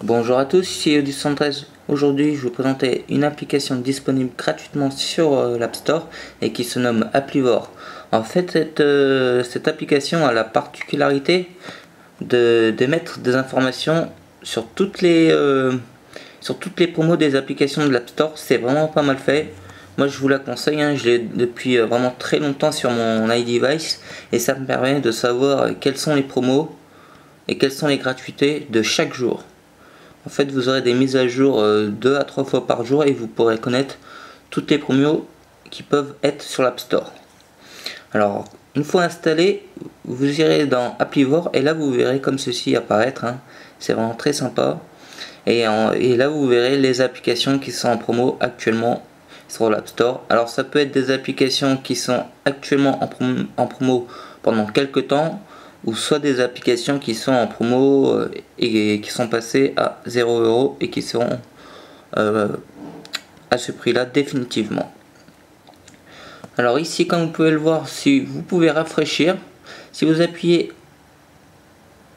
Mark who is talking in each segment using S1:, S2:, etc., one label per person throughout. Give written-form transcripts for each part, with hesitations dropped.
S1: Bonjour à tous, ici Odys113. Aujourd'hui, je vais vous présenter une application disponible gratuitement sur l'App Store et qui se nomme Applivor. En fait, cette application a la particularité de mettre des informations sur toutes les promos des applications de l'App Store. C'est vraiment pas mal fait. Moi, je vous la conseille, hein. Je l'ai depuis vraiment très longtemps sur mon iDevice et ça me permet de savoir quelles sont les promos et quelles sont les gratuités de chaque jour. En fait, vous aurez des mises à jour 2 à 3 fois par jour et vous pourrez connaître toutes les promos qui peuvent être sur l'App Store. Alors, une fois installé, vous irez dans Applivor et là vous verrez comme ceci apparaître, hein. C'est vraiment très sympa. Et là vous verrez les applications qui sont en promo actuellement sur l'App Store. Alors ça peut être des applications qui sont actuellement en promo pendant quelques temps, ou soit des applications qui sont en promo et qui sont passées à 0 € et qui seront à ce prix là définitivement. Alors ici, comme vous pouvez le voir, si vous pouvez rafraîchir, si vous appuyez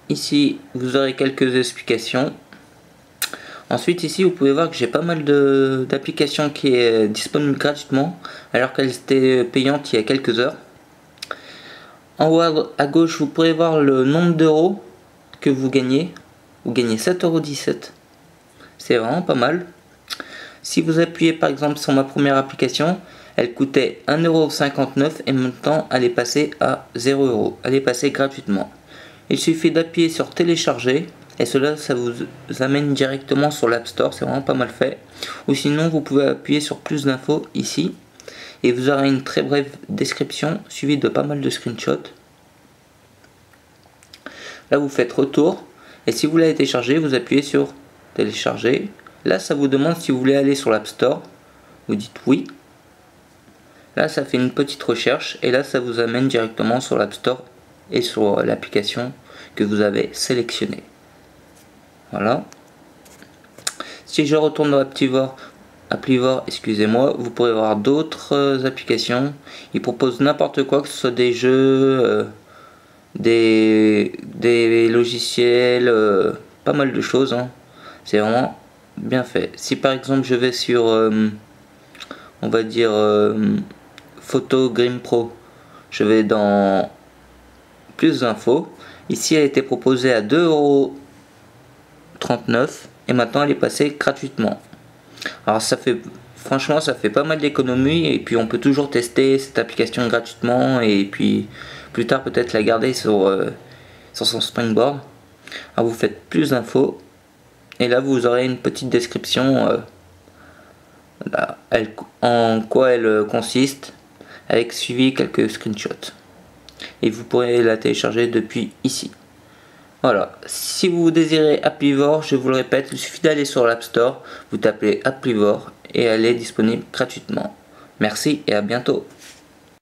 S1: ici, vous aurez quelques explications. Ensuite ici vous pouvez voir que j'ai pas mal d'applications qui est disponible gratuitement alors qu'elles étaient payantes il y a quelques heures. En haut à gauche vous pourrez voir le nombre d'euros que vous gagnez. Vous gagnez 7,17 €. C'est vraiment pas mal. Si vous appuyez par exemple sur ma première application, elle coûtait 1,59 € et maintenant elle est passée à 0 €. Elle est passée gratuitement. Il suffit d'appuyer sur télécharger. Et cela, ça vous amène directement sur l'App Store, c'est vraiment pas mal fait. Ou sinon, vous pouvez appuyer sur plus d'infos ici. Et vous aurez une très brève description, suivie de pas mal de screenshots. Là, vous faites retour. Et si vous l'avez téléchargé, vous appuyez sur télécharger. Là, ça vous demande si vous voulez aller sur l'App Store. Vous dites oui. Là, ça fait une petite recherche. Et là, ça vous amène directement sur l'App Store et sur l'application que vous avez sélectionnée. Voilà. Si je retourne dans Applivor, excusez-moi, vous pourrez voir d'autres applications. Ils proposent n'importe quoi, que ce soit des jeux, des logiciels, pas mal de choses, hein. C'est vraiment bien fait. Si par exemple je vais sur, on va dire, Photo Grim Pro, je vais dans plus d'infos. Ici, elle a été proposée à 2,39 € et maintenant elle est passée gratuitement. Alors franchement ça fait pas mal d'économies et puis on peut toujours tester cette application gratuitement et puis plus tard peut-être la garder sur son Springboard. Alors vous faites plus d'infos et là vous aurez une petite description en quoi elle consiste, avec suivi quelques screenshots et vous pourrez la télécharger depuis ici. Voilà, si vous désirez Applivor, je vous le répète, il suffit d'aller sur l'App Store, vous tapez Applivor et elle est disponible gratuitement. Merci et à bientôt.